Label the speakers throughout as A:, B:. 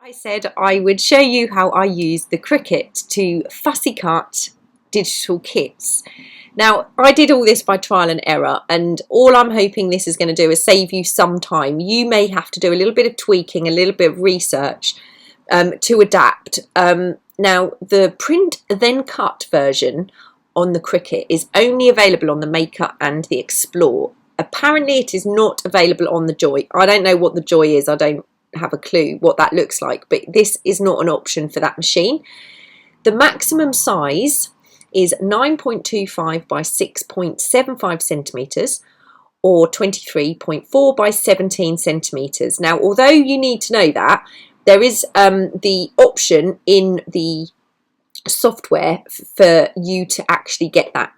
A: I said I would show you how I use the Cricut to fussy cut digital kits. Now, I did all this by trial and error, and all I'm hoping this is going to do is save you some time. You may have to do a little bit of tweaking, a little bit of research to adapt. Now, the print then cut version on the Cricut is only available on the Maker and the Explore. Apparently it is not available on the Joy. I don't know what the Joy is. I don't have a clue what that looks like, but this is not an option for that machine. The maximum size is 9.25 by 6.75 centimeters or 23.4 by 17 centimeters. Now, although you need to know that, there is the option in the software for you to actually get that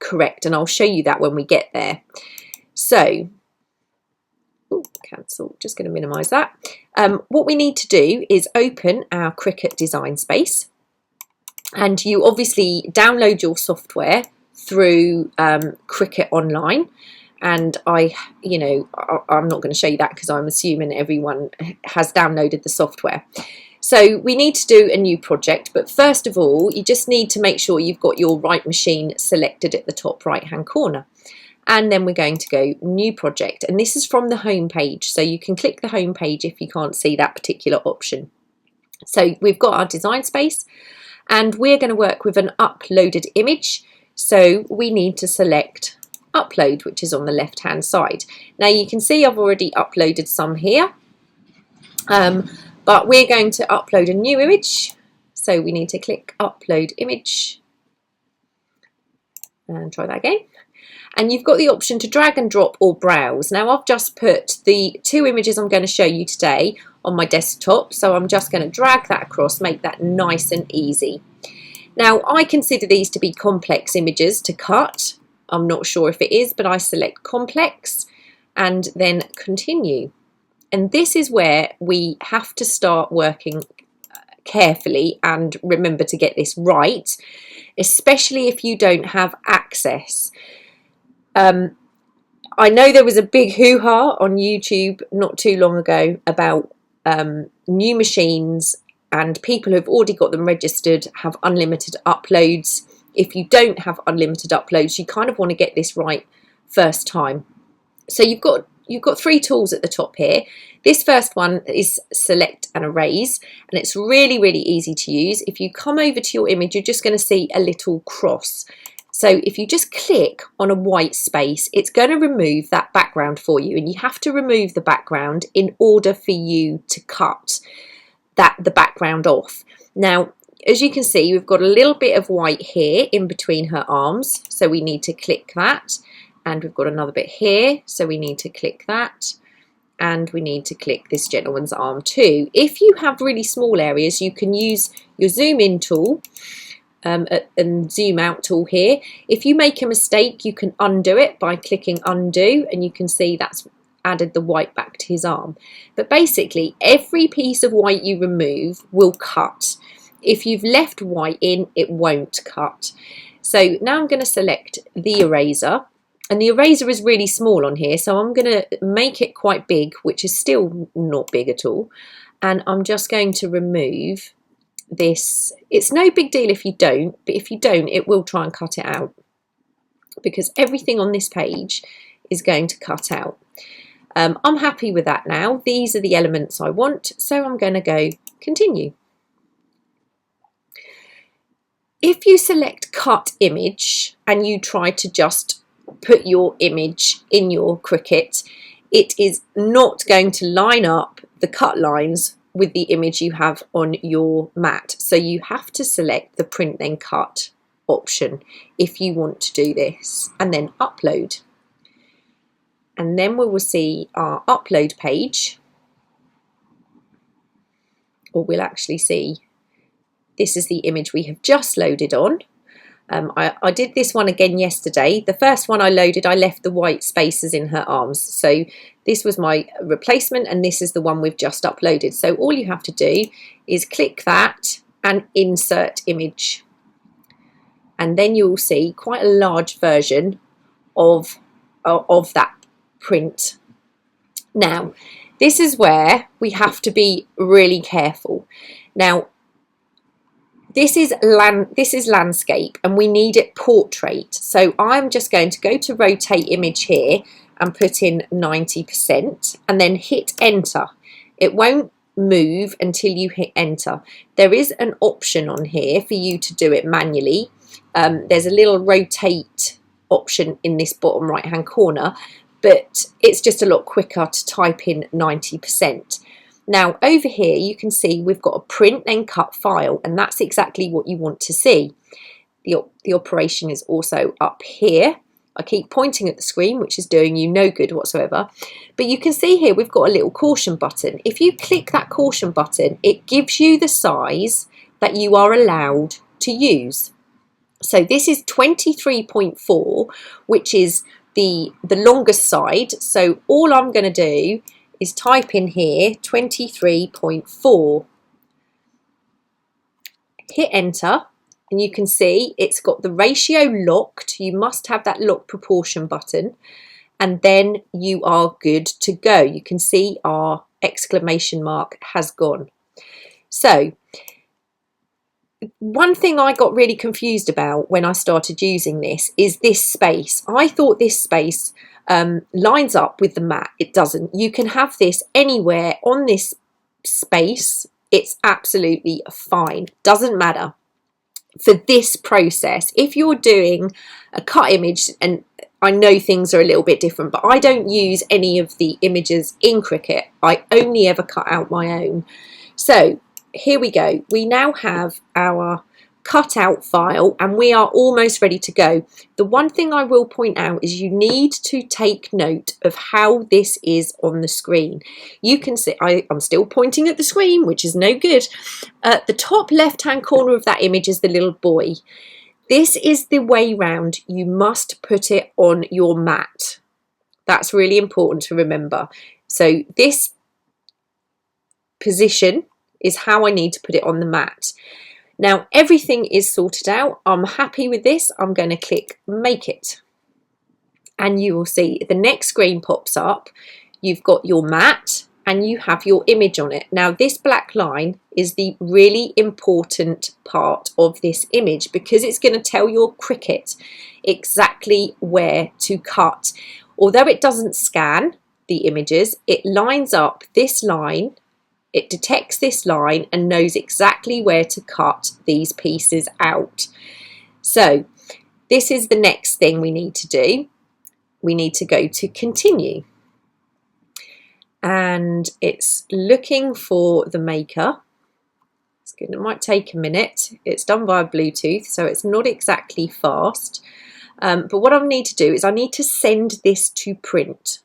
A: correct, and I'll show you that when we get there. So, cancel, just going to minimize that. What we need to do is open our Cricut design space, and you obviously download your software through Cricut Online. And I'm not going to show you that because I'm assuming everyone has downloaded the software. So we need to do a new project, but first of all, you just need to make sure you've got your right machine selected at the top right hand corner. And then we're going to go new project, and this is from the home page, so you can click the home page if you can't see that particular option. So we've got our design space, and we're going to work with an uploaded image, so we need to select upload, which is on the left hand side. Now you can see I've already uploaded some here, but we're going to upload a new image, so we need to click upload image and try that again. And you've got the option to drag and drop or browse. Now I've just put the two images I'm going to show you today on my desktop, so I'm just going to drag that across, make that nice and easy. Now I consider these to be complex images to cut. I'm not sure if it is, but I select complex and then continue. And this is where we have to start working carefully and remember to get this right, especially if you don't have access. I know there was a big hoo-ha on YouTube not too long ago about new machines, and people who've already got them registered have unlimited uploads. If you don't have unlimited uploads, you kind of want to get this right first time. So you've got three tools at the top here. This first one is select and erase, and it's really, really easy to use. If you come over to your image, you're just going to see a little cross. So if you just click on a white space, it's going to remove that background for you, and you have to remove the background in order for you to cut the background off. Now, as you can see, we've got a little bit of white here in between her arms, so we need to click that. And we've got another bit here, so we need to click that. And we need to click this gentleman's arm too. If you have really small areas, you can use your zoom in tool and zoom out tool here. If you make a mistake, you can undo it by clicking undo, and you can see that's added the white back to his arm. But basically, every piece of white you remove will cut. If you've left white in, it won't cut. So now I'm going to select the eraser, and the eraser is really small on here, so I'm going to make it quite big, which is still not big at all. And I'm just going to remove this. It's no big deal if you don't, but if you don't, it will try and cut it out, because everything on this page is going to cut out. I'm happy with that now. These are the elements I want, so I'm going to go continue. If you select cut image and you try to just put your image in your Cricut, it is not going to line up the cut lines with the image you have on your mat. So you have to select the print then cut option if you want to do this, and then upload. And then we will see our upload page, or we'll actually see this is the image we have just loaded on. I did this one again yesterday. The first one I loaded, I left the white spaces in her arms. So this was my replacement, and this is the one we've just uploaded. So all you have to do is click that and insert image. And then you'll see quite a large version of that print. Now, This is where we have to be really careful. Now, this is landscape and we need it portrait. So I'm just going to go to rotate image here and put in 90% and then hit enter. It won't move until you hit enter. There is an option on here for you to do it manually. There's a little rotate option in this bottom right hand corner, but it's just a lot quicker to type in 90%. Now over here you can see we've got a print then cut file, and that's exactly what you want to see. The operation is also up here. I keep pointing at the screen, which is doing you no good whatsoever. But you can see here we've got a little caution button. If you click that caution button, it gives you the size that you are allowed to use. So this is 23.4, which is the longest side. So all I'm going to do is type in here 23.4. Hit enter. And you can see it's got the ratio locked. You must have that lock proportion button, and then you are good to go. You can see our exclamation mark has gone. So one thing I got really confused about when I started using this is this space. I thought this space lines up with the mat. It doesn't. You can have this anywhere on this space. It's absolutely fine. Doesn't matter. For this process, if you're doing a cut image, and I know things are a little bit different, but I don't use any of the images in Cricut. I only ever cut out my own. So here we go. We now have our cut out file and we are almost ready to go. The one thing I will point out is you need to take note of how this is on the screen. You can see I'm still pointing at the screen, which is no good. At the top left hand corner of that image is the little boy. This is the way round. You must put it on your mat. That's really important to remember. So this position is how I need to put it on the mat. Now everything is sorted out. I'm happy with this. I'm going to click make it. And you will see the next screen pops up. You've got your mat and you have your image on it. Now this black line is the really important part of this image because it's going to tell your Cricut exactly where to cut. Although it doesn't scan the images, it lines up this line. It detects this line and knows exactly where to cut these pieces out. So this is the next thing we need to do. We need to go to continue. And it's looking for the maker. It might take a minute. It's done via Bluetooth, so it's not exactly fast. But what I need to do is I need to send this to print.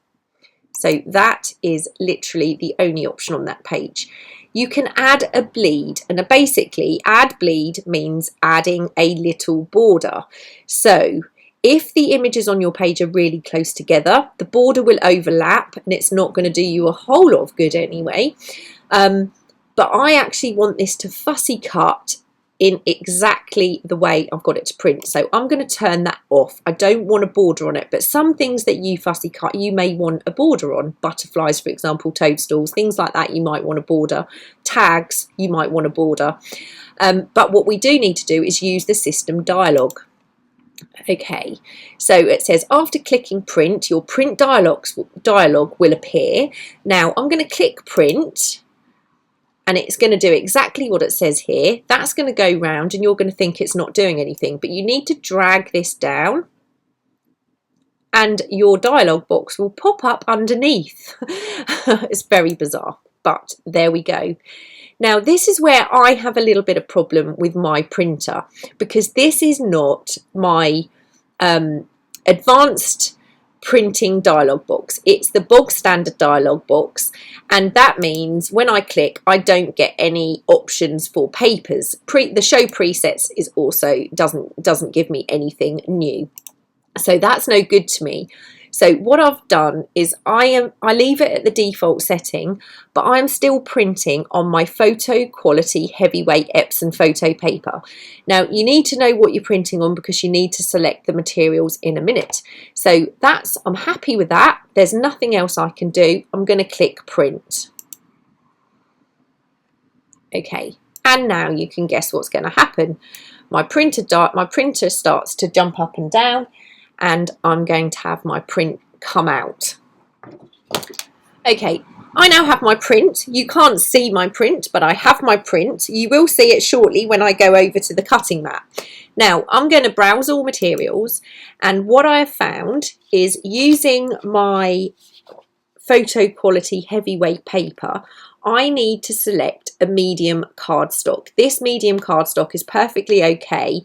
A: So that is literally the only option on that page. You can add a bleed, and basically add bleed means adding a little border. So if the images on your page are really close together, the border will overlap and it's not going to do you a whole lot of good anyway. But I actually want this to fussy cut in exactly the way I've got it to print. So I'm going to turn that off. I don't want a border on it, but some things that you fussy cut, you may want a border on. Butterflies, for example, toadstools, things like that, you might want a border. Tags, you might want a border. But what we do need to do is use the system dialog. Okay, so it says after clicking print, your print dialog will appear. Now I'm going to click print. And it's going to do exactly what it says here. That's going to go round and you're going to think it's not doing anything. But you need to drag this down and your dialog box will pop up underneath. It's very bizarre, but there we go. Now this is where I have a little bit of problem with my printer because this is not my advanced printing dialog box. It's the bog standard dialog box, and that means when I click I don't get any options for papers. The show presets is also doesn't give me anything new, so that's no good to me. So what I've done is I leave it at the default setting, but I'm still printing on my photo quality heavyweight Epson photo paper. Now you need to know what you're printing on because you need to select the materials in a minute. So I'm happy with that. There's nothing else I can do. I'm going to click print. Okay, and now you can guess what's going to happen. My printer starts to jump up and down, and I'm going to have my print come out. Okay, I now have my print. You can't see my print, but I have my print. You will see it shortly when I go over to the cutting mat. Now, I'm going to browse all materials, and what I have found is using my photo quality heavyweight paper, I need to select a medium cardstock. This medium cardstock is perfectly okay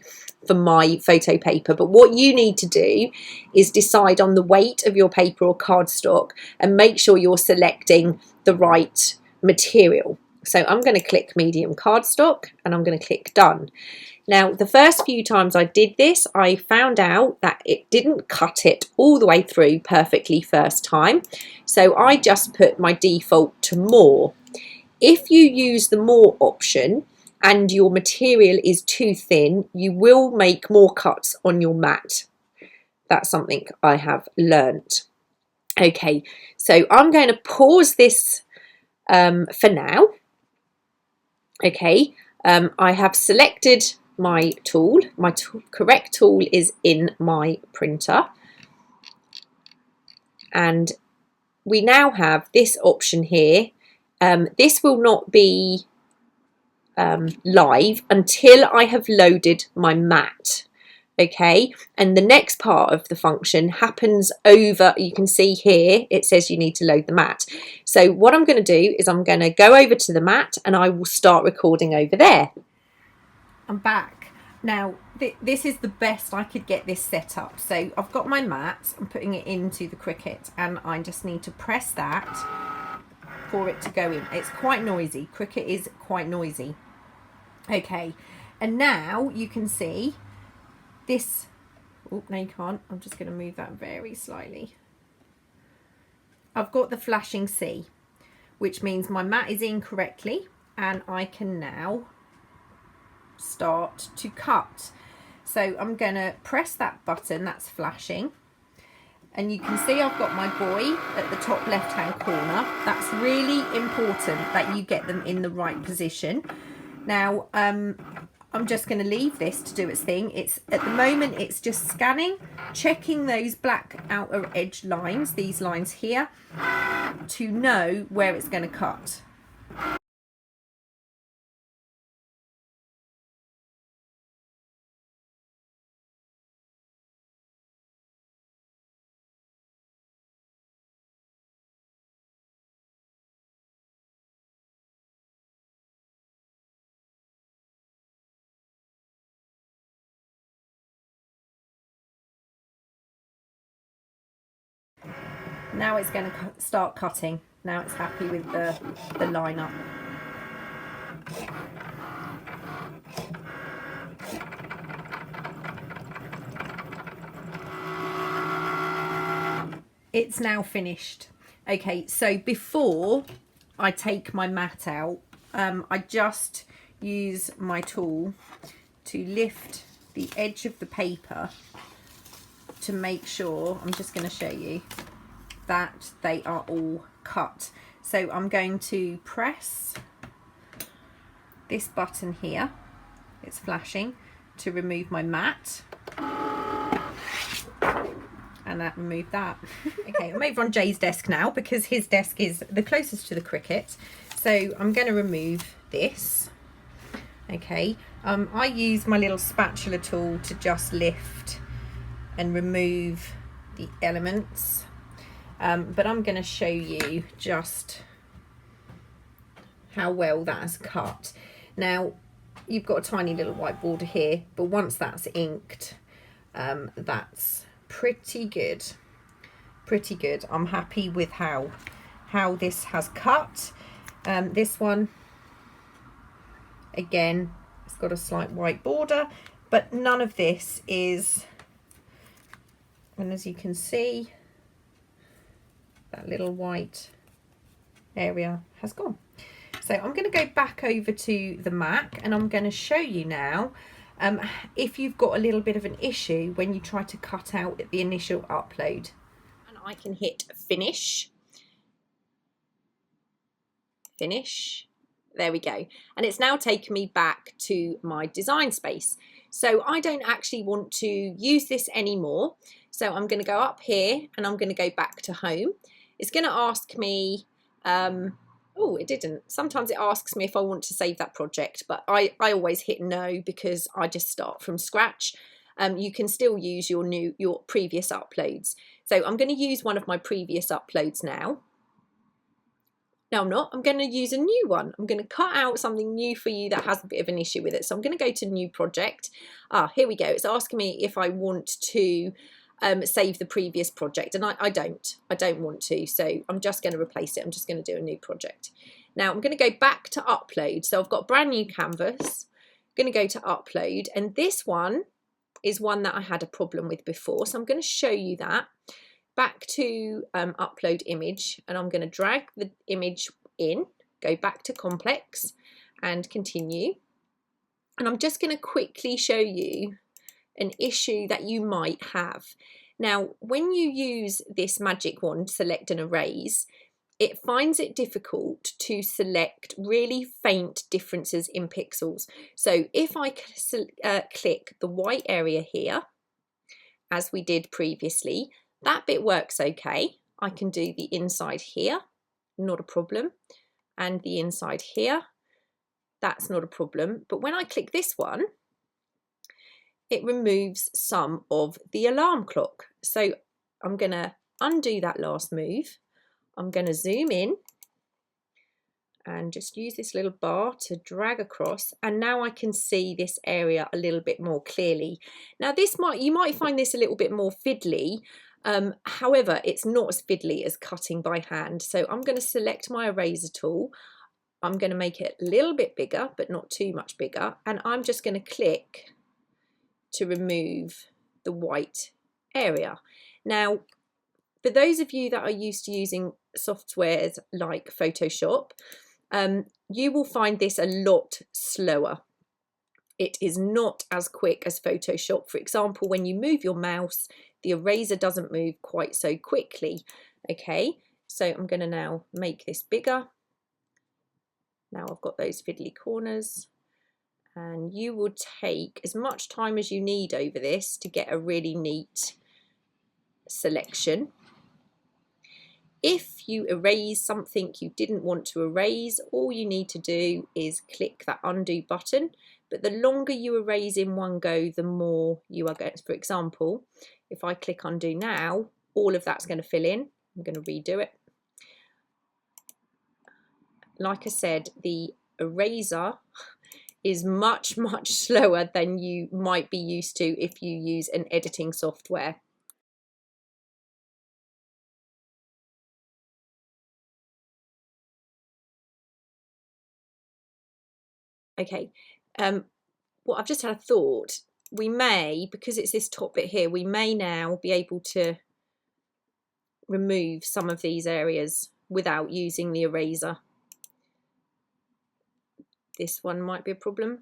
A: for my photo paper, but what you need to do is decide on the weight of your paper or cardstock and make sure you're selecting the right material. So I'm going to click medium cardstock and I'm going to click done. Now, the first few times I did this, I found out that it didn't cut it all the way through perfectly first time. So I just put my default to more. If you use the more option and your material is too thin, you will make more cuts on your mat. That's something I have learnt. Okay, so I'm going to pause this for now. Okay, I have selected my tool. My correct tool is in my printer. And we now have this option here. This will not be live until I have loaded my mat. Okay, and the next part of the function happens over, you can see here it says you need to load the mat. So what I'm going to do is I'm going to go over to the mat and I will start recording over there. I'm back. Now this is the best I could get this set up. So I've got my mat, I'm putting it into the Cricut and I just need to press that for it to go in. It's quite noisy. Cricut is quite noisy. Okay, and now you can see this. Oh, no you can't. I'm just going to move that very slightly. I've got the flashing C, which means my mat is in correctly and I can now start to cut. So I'm going to press that button that's flashing and you can see I've got my buoy at the top left hand corner. That's really important that you get them in the right position. Now I'm just going to leave this to do its thing. It's at the moment it's just scanning, checking those black outer edge lines, these lines here, to know where it's going to cut. Now it's going to start cutting. Now it's happy with the line up. It's now finished. Okay, so before I take my mat out, I just use my tool to lift the edge of the paper to make sure, I'm just going to show you, that they are all cut. So I'm going to press this button here, it's flashing, to remove my mat. And that removed that. Okay, I'm over on Jay's desk now because his desk is the closest to the Cricut. So I'm going to remove this. Okay, I use my little spatula tool to just lift and remove the elements. But I'm going to show you just how well that has cut. Now, you've got a tiny little white border here, but once that's inked, that's pretty good. Pretty good. I'm happy with how this has cut. This one, again, it's got a slight white border, but none of this is, and as you can see, that little white area has gone. So I'm going to go back over to the Mac and I'm going to show you now if you've got a little bit of an issue when you try to cut out the initial upload. And I can hit finish. Finish. There we go. And it's now taken me back to my design space. So I don't actually want to use this anymore. So I'm going to go up here and I'm going to go back to home. It's going to ask me, oh, it didn't. Sometimes it asks me if I want to save that project, but I always hit no because I just start from scratch. You can still use your previous uploads. So I'm going to use one of my previous uploads now. No, I'm not. I'm going to use a new one. I'm going to cut out something new for you that has a bit of an issue with it. So I'm going to go to new project. Here we go. It's asking me if I want to save the previous project, and I don't want to, so I'm just going to replace it. I'm just going to do a new project. Now I'm going to go back to upload. So I've got a brand new canvas. I'm going to go to upload, and this one is one that I had a problem with before, so I'm going to show you that. Back to upload image, and I'm going to drag the image in, go back to complex and continue, and I'm just going to quickly show you an issue that you might have. Now when you use this magic wand, select and erase, it finds it difficult to select really faint differences in pixels. So if I click the white area here, as we did previously, that bit works okay. I can do the inside here, not a problem, and the inside here, that's not a problem. But when I click this one, it removes some of the alarm clock. So I'm going to undo that last move. I'm going to zoom in and just use this little bar to drag across, and now I can see this area a little bit more clearly. Now you might find this a little bit more fiddly. However, it's not as fiddly as cutting by hand. So I'm going to select my eraser tool. I'm going to make it a little bit bigger, but not too much bigger. And I'm just going to click to remove the white area. Now, for those of you that are used to using softwares like Photoshop, you will find this a lot slower. It is not as quick as Photoshop. For example, when you move your mouse, the eraser doesn't move quite so quickly. Okay, so I'm going to now make this bigger. Now I've got those fiddly corners, and you will take as much time as you need over this to get a really neat selection. If you erase something you didn't want to erase, all you need to do is click that undo button. But the longer you erase in one go, the more you are going to, for example, if I click undo now, all of that's going to fill in. I'm going to redo it. Like I said, the eraser is much, much slower than you might be used to if you use an editing software. Okay, what I've just had a thought, we may, because it's this top bit here, we may now be able to remove some of these areas without using the eraser. This one might be a problem.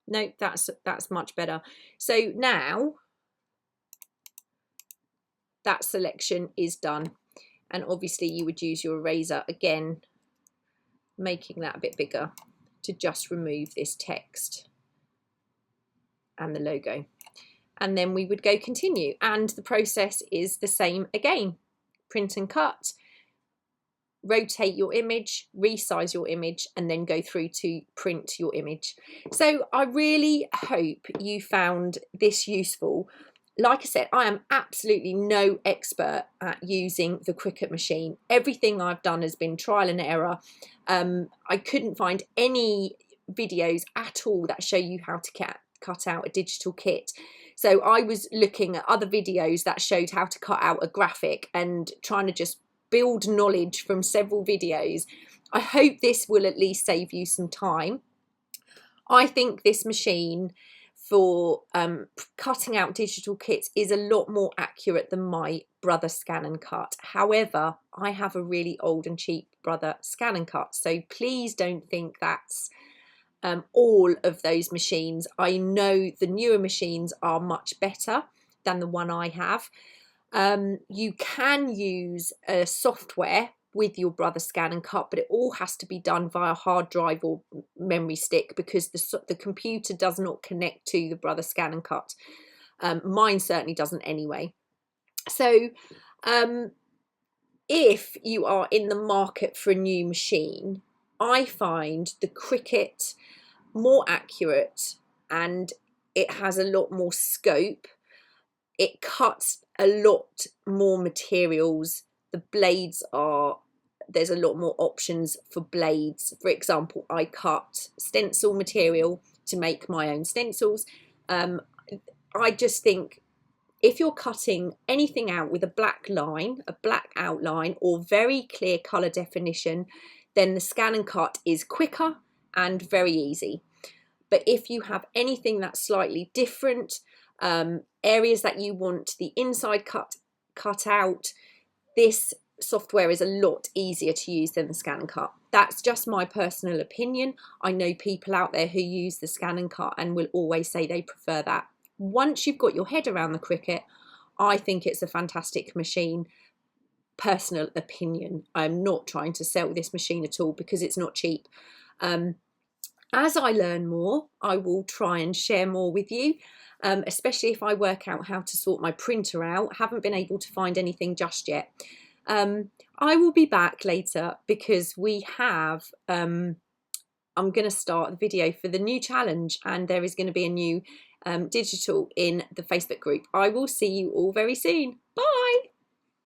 A: No, that's much better. So now that selection is done, and obviously you would use your eraser again, making that a bit bigger, to just remove this text and the logo, and then we would go continue, and the process is the same again. Print and cut, rotate your image, resize your image, and then go through to print your image. So I really hope you found this useful. Like I said, I am absolutely no expert at using the Cricut machine. Everything I've done has been trial and error. I couldn't find any videos at all that show you how to cut out a digital kit. So I was looking at other videos that showed how to cut out a graphic and trying to just build knowledge from several videos. I hope this will at least save you some time. I think this machine for cutting out digital kits is a lot more accurate than my Brother Scan and Cut. However, I have a really old and cheap Brother Scan and Cut, so please don't think that's all of those machines. I know the newer machines are much better than the one I have. You can use a software with your Brother Scan and Cut, but it all has to be done via hard drive or memory stick, because the computer does not connect to the Brother Scan and Cut. Mine certainly doesn't anyway. So if you are in the market for a new machine, I find the Cricut more accurate and it has a lot more scope. It cuts a lot more materials. The blades there's a lot more options for blades. For example, I cut stencil material to make my own stencils. I just think if you're cutting anything out with a black line, a black outline, or very clear colour definition, then the Scan and Cut is quicker and very easy. But if you have anything that's slightly different, areas that you want the inside cut out, this software is a lot easier to use than the Scan and Cut. That's just my personal opinion. I know people out there who use the Scan and Cut and will always say they prefer that. Once you've got your head around the Cricut, I think it's a fantastic machine. Personal opinion. I'm not trying to sell this machine at all because it's not cheap. As I learn more, I will try and share more with you, especially if I work out how to sort my printer out. Haven't been able to find anything just yet. I will be back later because we have I'm going to start the video for the new challenge, and there is going to be a new digital in the Facebook group. I will see you all very soon.